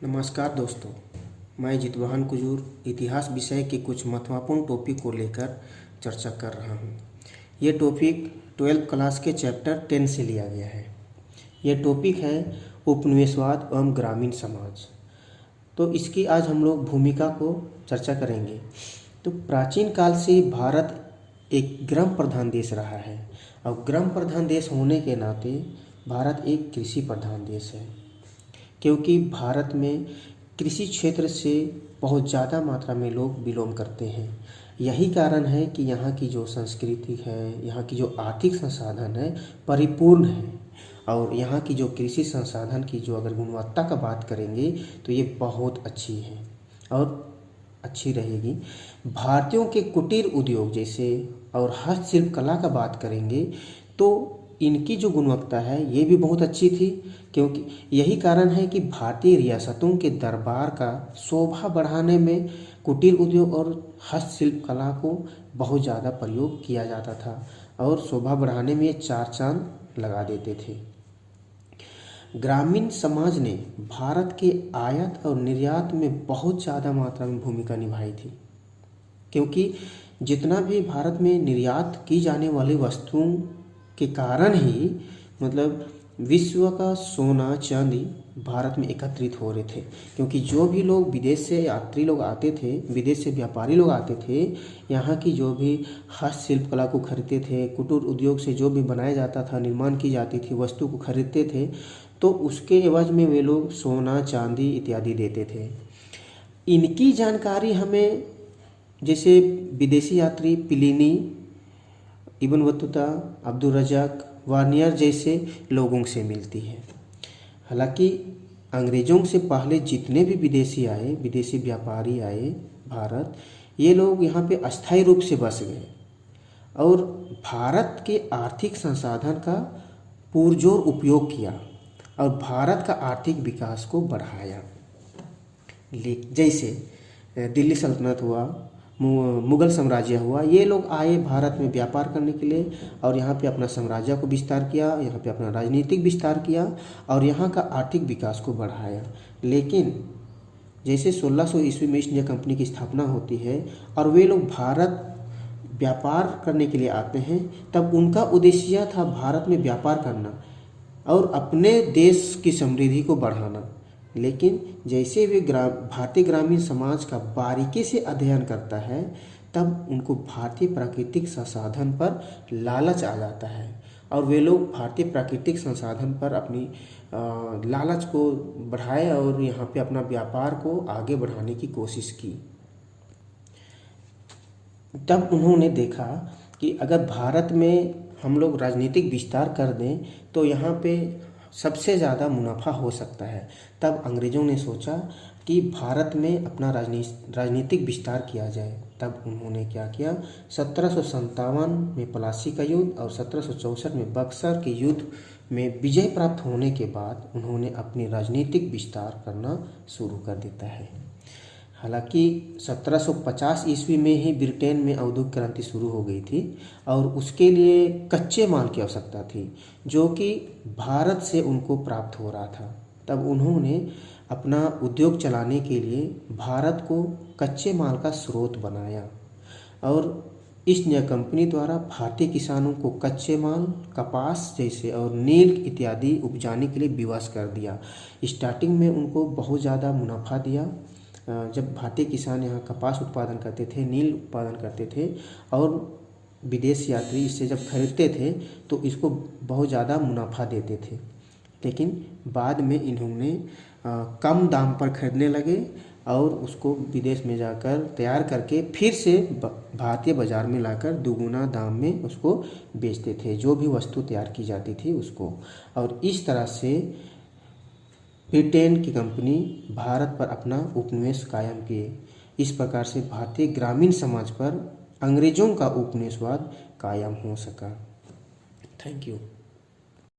नमस्कार दोस्तों, मैं जितवाहन कुजूर इतिहास विषय के कुछ महत्वपूर्ण टॉपिक को लेकर चर्चा कर रहा हूँ। ये टॉपिक 12th क्लास के चैप्टर 10 से लिया गया है। ये टॉपिक है उपनिवेशवाद एवं ग्रामीण समाज। तो इसकी आज हम लोग भूमिका को चर्चा करेंगे। तो प्राचीन काल से भारत एक ग्राम प्रधान देश रहा है और ग्राम प्रधान देश होने के नाते भारत एक कृषि प्रधान देश है, क्योंकि भारत में कृषि क्षेत्र से बहुत ज़्यादा मात्रा में लोग बिलोंग करते हैं। यही कारण है कि यहाँ की जो संस्कृति है, यहाँ की जो आर्थिक संसाधन है परिपूर्ण है और यहाँ की जो कृषि संसाधन की जो अगर गुणवत्ता का बात करेंगे तो ये बहुत अच्छी है और अच्छी रहेगी। भारतीयों के कुटीर उद्योग जैसे और हस्तशिल्प कला का बात करेंगे तो इनकी जो गुणवत्ता है ये भी बहुत अच्छी थी, क्योंकि यही कारण है कि भारतीय रियासतों के दरबार का शोभा बढ़ाने में कुटीर उद्योग और हस्तशिल्प कला को बहुत ज़्यादा प्रयोग किया जाता था और शोभा बढ़ाने में ये चार चांद लगा देते थे। ग्रामीण समाज ने भारत के आयात और निर्यात में बहुत ज़्यादा मात्रा में भूमिका निभाई थी, क्योंकि जितना भी भारत में निर्यात की जाने वाली वस्तुओं के कारण ही विश्व का सोना चांदी भारत में एकत्रित हो रहे थे। क्योंकि जो भी लोग विदेश से यात्री लोग आते थे, विदेश से व्यापारी लोग आते थे, यहाँ की जो भी हस्तशिल्प कला को खरीदते थे, कुटीर उद्योग से जो भी बनाया जाता था, निर्माण की जाती थी वस्तु को खरीदते थे, तो उसके एवज में वे लोग सोना चांदी इत्यादि देते थे। इनकी जानकारी हमें जैसे विदेशी यात्री Pliny, Ibn Battuta, Abdul Razzaq, Bernier जैसे लोगों से मिलती है। हालांकि अंग्रेज़ों से पहले जितने भी विदेशी व्यापारी आए भारत, ये लोग यहाँ पे अस्थायी रूप से बस गए और भारत के आर्थिक संसाधन का पुरजोर उपयोग किया और भारत का आर्थिक विकास को बढ़ाया। जैसे दिल्ली सल्तनत हुआ, मुगल साम्राज्य हुआ, ये लोग आए भारत में व्यापार करने के लिए और यहाँ पे अपना साम्राज्य को विस्तार किया, यहाँ पे अपना राजनीतिक विस्तार किया और यहाँ का आर्थिक विकास को बढ़ाया। लेकिन जैसे 1600 ईस्वी में ईस्ट इंडिया कंपनी की स्थापना होती है और वे लोग भारत व्यापार करने के लिए आते हैं, तब उनका उद्देश्य था भारत में व्यापार करना और अपने देश की समृद्धि को बढ़ाना। लेकिन जैसे वे भारतीय ग्रामीण समाज का बारीकी से अध्ययन करता है, तब उनको भारतीय प्राकृतिक संसाधन पर लालच आ जाता है और वे लोग भारतीय प्राकृतिक संसाधन पर अपनी लालच को बढ़ाए और यहाँ पे अपना व्यापार को आगे बढ़ाने की कोशिश की। तब उन्होंने देखा कि अगर भारत में हम लोग राजनीतिक विस्तार कर दें तो यहाँ पे सबसे ज़्यादा मुनाफा हो सकता है। तब अंग्रेज़ों ने सोचा कि भारत में अपना राजनीतिक विस्तार किया जाए। तब उन्होंने क्या किया, 1757 में प्लासी का युद्ध और 1764 में बक्सर के युद्ध में विजय प्राप्त होने के बाद उन्होंने अपनी राजनीतिक विस्तार करना शुरू कर देता है। हालांकि 1750 ईस्वी में ही ब्रिटेन में औद्योगिक क्रांति शुरू हो गई थी और उसके लिए कच्चे माल की आवश्यकता थी, जो कि भारत से उनको प्राप्त हो रहा था। तब उन्होंने अपना उद्योग चलाने के लिए भारत को कच्चे माल का स्रोत बनाया और ईस्ट इंडिया कंपनी द्वारा भारतीय किसानों को कच्चे माल, कपास जैसे और नील इत्यादि उपजाने के लिए विवश कर दिया। स्टार्टिंग में उनको बहुत ज़्यादा मुनाफा दिया। जब भारतीय किसान यहाँ कपास उत्पादन करते थे, नील उत्पादन करते थे और विदेश यात्री इससे जब खरीदते थे तो इसको बहुत ज़्यादा मुनाफा देते थे। लेकिन बाद में इन्होंने कम दाम पर खरीदने लगे और उसको विदेश में जाकर तैयार करके फिर से भारतीय बाज़ार में लाकर दुगुना दाम में उसको बेचते थे, जो भी वस्तु तैयार की जाती थी उसको। और इस तरह से ब्रिटेन की कंपनी भारत पर अपना उपनिवेश कायम किए। इस प्रकार से भारतीय ग्रामीण समाज पर अंग्रेज़ों का उपनिवेशवाद कायम हो सका। Thank you.